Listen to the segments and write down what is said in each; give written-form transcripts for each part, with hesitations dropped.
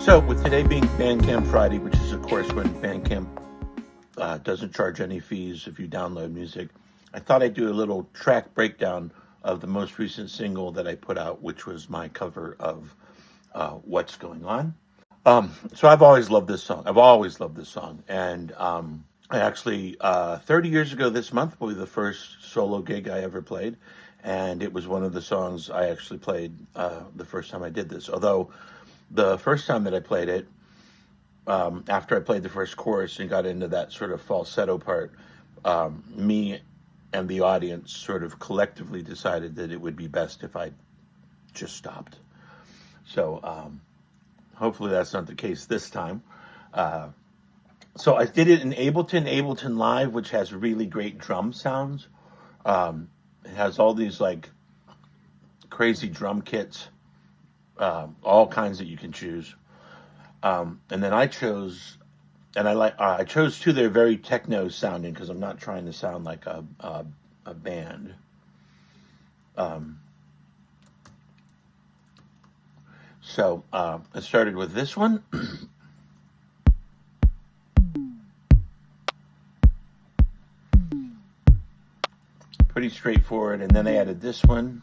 So, with today being Bandcamp Friday, which is, of course, when Bandcamp doesn't charge any fees if you download music, I thought I'd do a little track breakdown of the most recent single that I put out, which was my cover of What's Going On. So I've always loved this song. And I actually, 30 years ago this month, will be the first solo gig I ever played. And it was one of the songs I actually played the first time I did this. Although the first time that I played it, after I played the first chorus and got into that sort of falsetto part, me and the audience sort of collectively decided that it would be best if I just stopped. So hopefully that's not the case this time. So I did it in Ableton Live, which has really great drum sounds. It has all these like crazy drum kits, all kinds that you can choose. And then I chose two that are very techno sounding because I'm not trying to sound like a band. So I started with this one. Pretty straightforward, and then I added this one.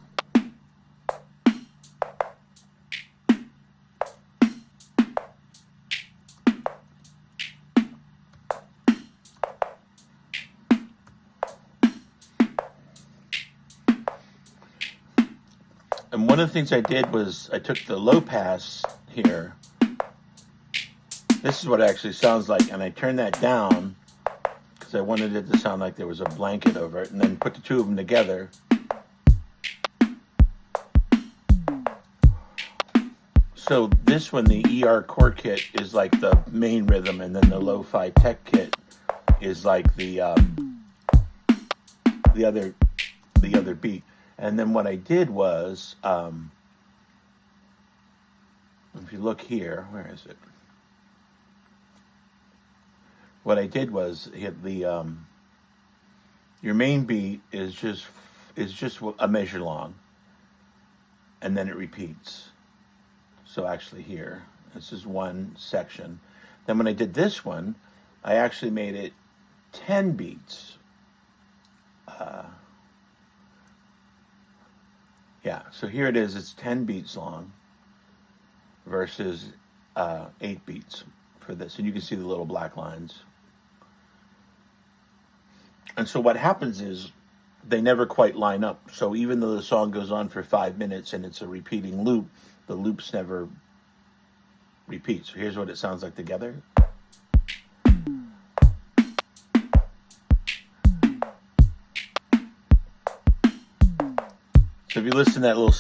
And one of the things I did was I took the low pass here. This is what it actually sounds like, and I turned that down because I wanted it to sound like there was a blanket over it, and then put the two of them together. So this one, the ER core kit, is like the main rhythm, and then the lo-fi tech kit is like the other beat. And then what I did was, if you look here, where is it? What I did was hit the your main beat is just a measure long, and then it repeats. So actually here, this is one section. Then when I did this one, I actually made it 10 beats. Yeah, so here it is. It's 10 beats long versus 8 beats for this. And you can see the little black lines. And so what happens is they never quite line up. So even though the song goes on for 5 minutes and it's a repeating loop, the loops never repeat. So here's what it sounds like together. So if you listen to that little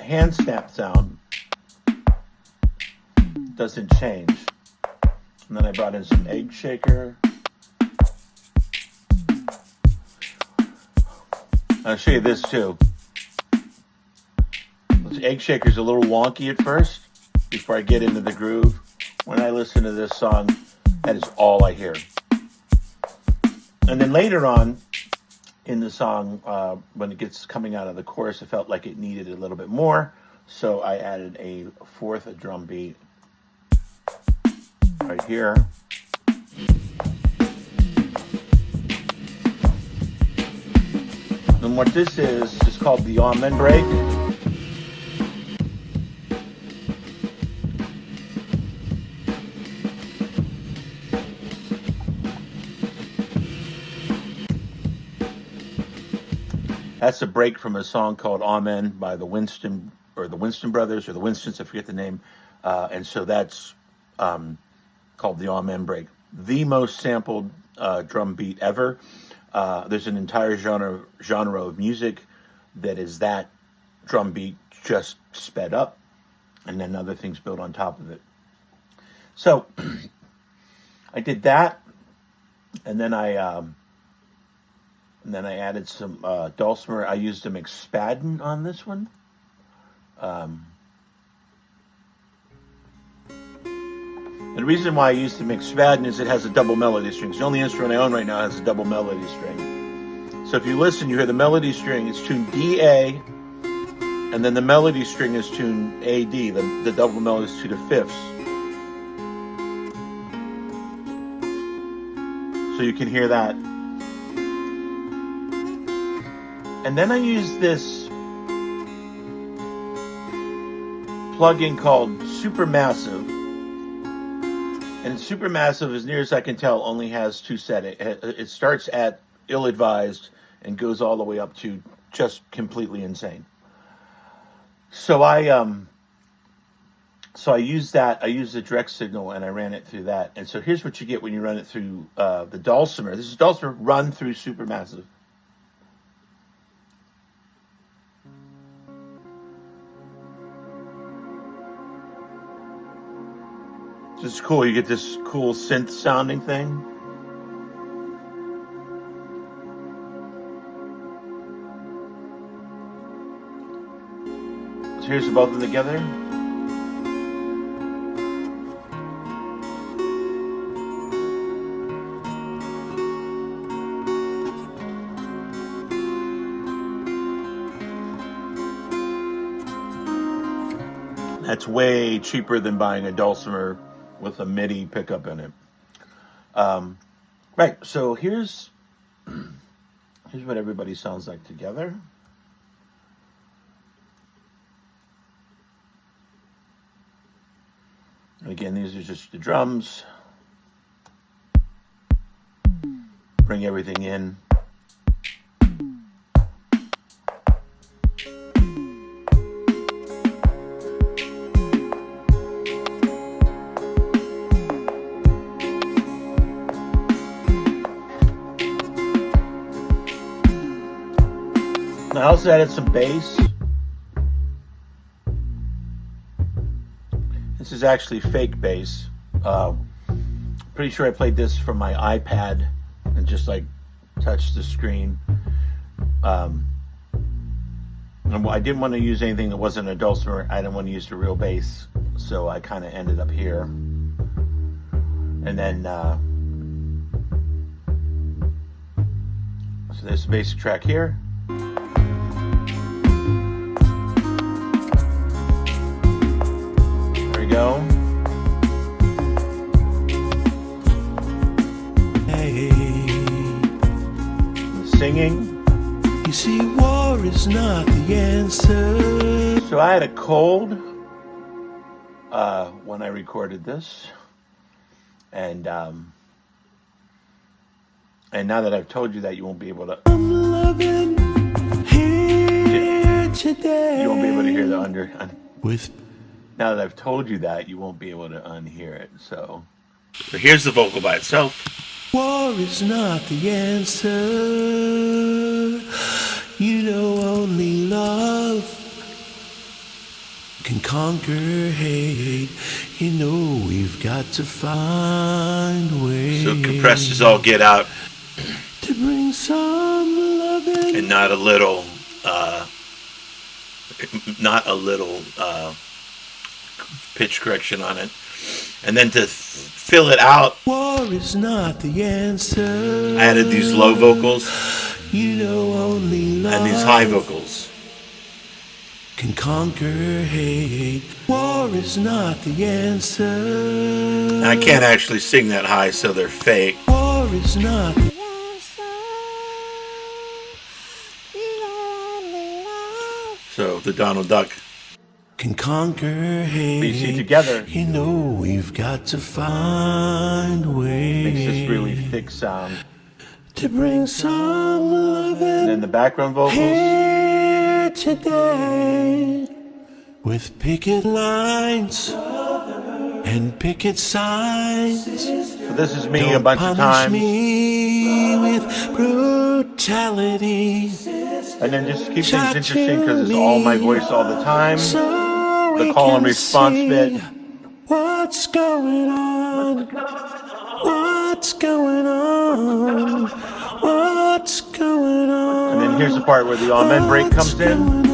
hand snap sound, it doesn't change. And then I brought in some egg shaker. I'll show you this too. This egg shaker's a little wonky at first before I get into the groove. When I listen to this song, that is all I hear. And then later on in the song, when it gets coming out of the chorus, I felt like it needed a little bit more. So I added a fourth drum beat right here. And what this is called the Amen break. That's a break from a song called Amen by the Winston Brothers, or the Winstons, I forget the name. And so that's called the Amen break. The most sampled drum beat ever. There's an entire genre of music that is that drum beat just sped up, and then other things built on top of it. So I did that, and then I added some Dulcimer. I used a McSpadden on this one. The reason why I used the McSpadden is it has a double melody string. It's the only instrument I own right now that has a double melody string. So if you listen, you hear the melody string. It's tuned D-A, and then the melody string is tuned A-D. The double melody is to the fifths. So you can hear that. And then I use this plugin called Supermassive. And Supermassive, as near as I can tell, only has two settings. It starts at ill-advised and goes all the way up to just completely insane. So I used that. I used the direct signal and I ran it through that. And so here's what you get when you run it through the Dulcimer. This is Dulcimer run through Supermassive. This is cool. You get this cool synth sounding thing. So here's both of them together. That's way cheaper than buying a Dulcimer with a MIDI pickup in it. Right, so here's what everybody sounds like together. And again, these are just the drums. Bring everything in. I also added some bass. This is actually fake bass. Pretty sure I played this from my iPad and just like touched the screen. And I didn't want to use anything that wasn't a Dulcimer. I didn't want to use the real bass, so I kind of ended up here. And then, so there's the basic track here. Go. Hey, Singing. you see, war is not the answer. So I had a cold when I recorded this, and now that I've told you that, you won't be able to. I'm loving here today. You won't be able to hear the under. With Now that I've told you that, you won't be able to unhear it. So here's the vocal by itself. war is not the answer. You know, only love can conquer hate. You know, we've got to find ways. So compressed as all get out, to bring some love in. and not a little pitch correction on it. And then to fill it out, War is not the answer. I added these low vocals You know, only love and these high vocals. can conquer hate. War is not the answer. And I can't actually sing that high, so they're fake. War is not the So the Donald Duck. can conquer hate. But you see, together You know, we've got to find ways. makes this really thick sound. to bring some love And in then the background vocals. here today with picket lines and picket signs. So this is me a Don't bunch of punish times. me with brutality. And then just keep things interesting because it's all my voice all the time. So The we call and can response see bit. What's going on? What's going on? What's going on? And then here's the part where the amen break comes in.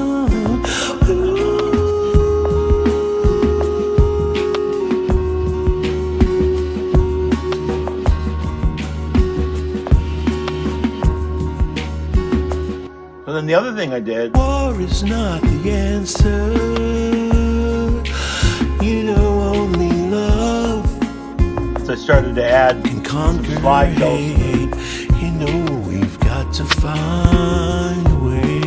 And then the other thing I did, War is not the answer. You know, only love is I started to add can conquer slide bells. hate. to find a way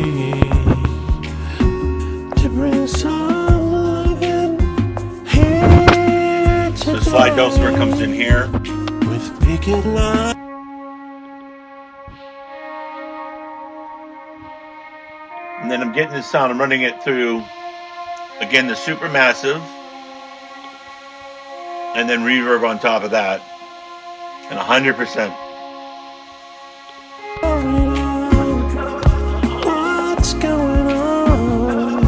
to bring some loving here So the slide dulcimer comes in here. with picket line. And then I'm getting this sound. I'm running it through, again, the supermassive. And then reverb on top of that. And 100%. What's going on?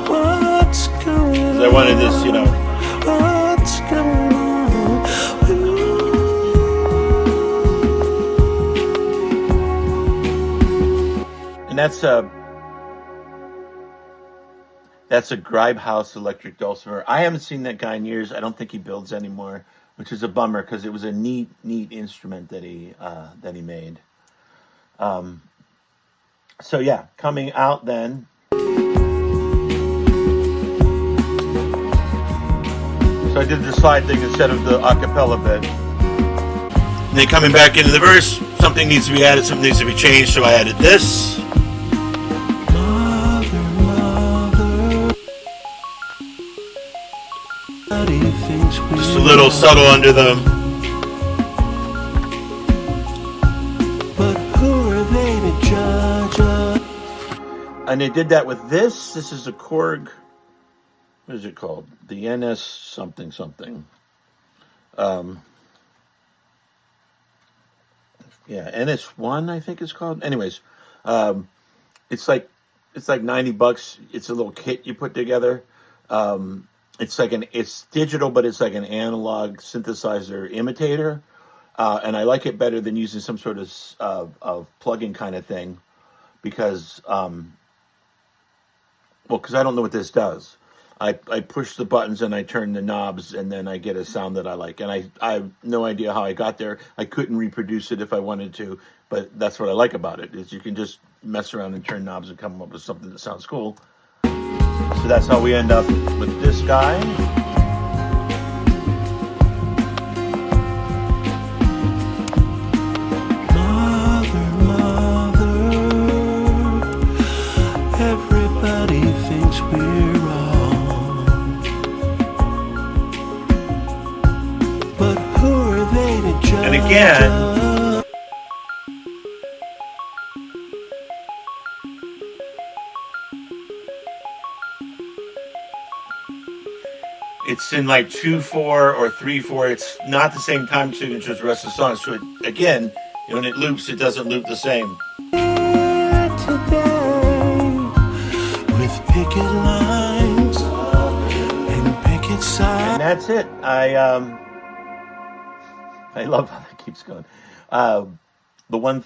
What's going on? Because I wanted this, you know. What's going on? And that's a Gribehouse electric dulcimer. I haven't seen that guy in years. I don't think he builds anymore, which is a bummer because it was a neat instrument that he made. So yeah, coming out then. So I did the slide thing instead of the a cappella bit. And then coming back into the verse, something needs to be added, something needs to be changed, so I added this. Just a little subtle under the. But who are they to judge us? And I did that with this. This is a Korg. What is it called? The NS something something. Yeah, NS1 I think it's called. Anyways, it's like $90. It's a little kit you put together. It's digital, but it's like an analog synthesizer imitator, and I like it better than using some sort of plug-in kind of thing, because because I don't know what this does. I push the buttons and I turn the knobs, and then I get a sound that I like. And I have no idea how I got there. I couldn't reproduce it if I wanted to, but that's what I like about it, is you can just mess around and turn knobs and come up with something that sounds cool. So that's how we end up with this guy. Mother, everybody thinks we're wrong. But who are they to judge? And again, it's in like 2/4 or 3/4. It's not the same time signature as the rest of the song. So again, when it loops, it doesn't loop the same. Today, with picket lines and picket signs. And that's it. I love how that keeps going. The one,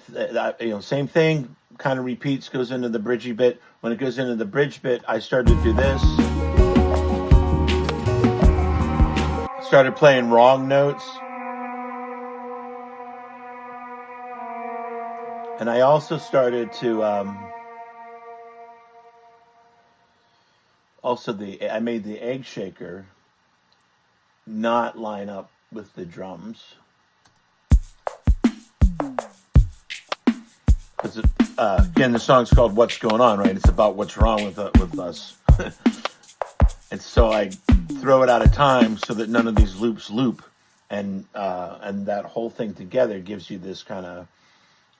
same thing, kind of repeats, goes into the bridgey bit. When it goes into the bridge bit, I started to do this. Started playing wrong notes. And I also started to, I made the egg shaker not line up with the drums. Because again, the song's called "What's Going On," right? It's about what's wrong with us. And so I throw it out of time so that none of these loops loop, and that whole thing together gives you this kind of.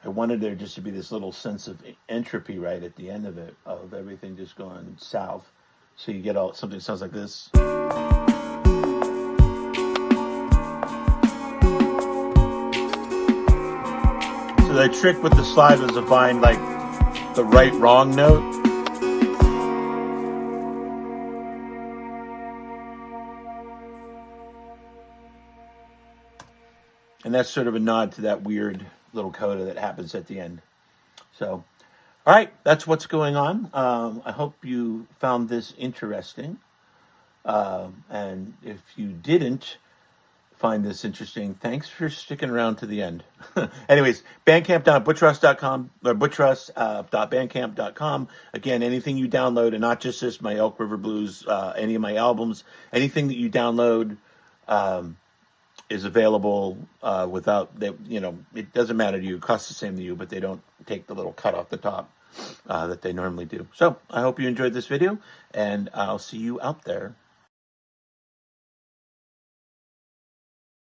I wanted there just to be this little sense of entropy right at the end of it, of everything just going south. So you get something that sounds like this. So the trick with the slide was to find like the right wrong note. And that's sort of a nod to that weird little coda that happens at the end. So, all right, that's what's going on. I hope you found this interesting. And if you didn't find this interesting, thanks for sticking around to the end. Anyways, bandcamp.butchrust.com or butchrust.bandcamp.com. Again, anything you download, and not just this, my Elk River Blues, any of my albums, anything that you download, is available without, it doesn't matter to you. It costs the same to you, but they don't take the little cut off the top that they normally do. So I hope you enjoyed this video, and I'll see you out there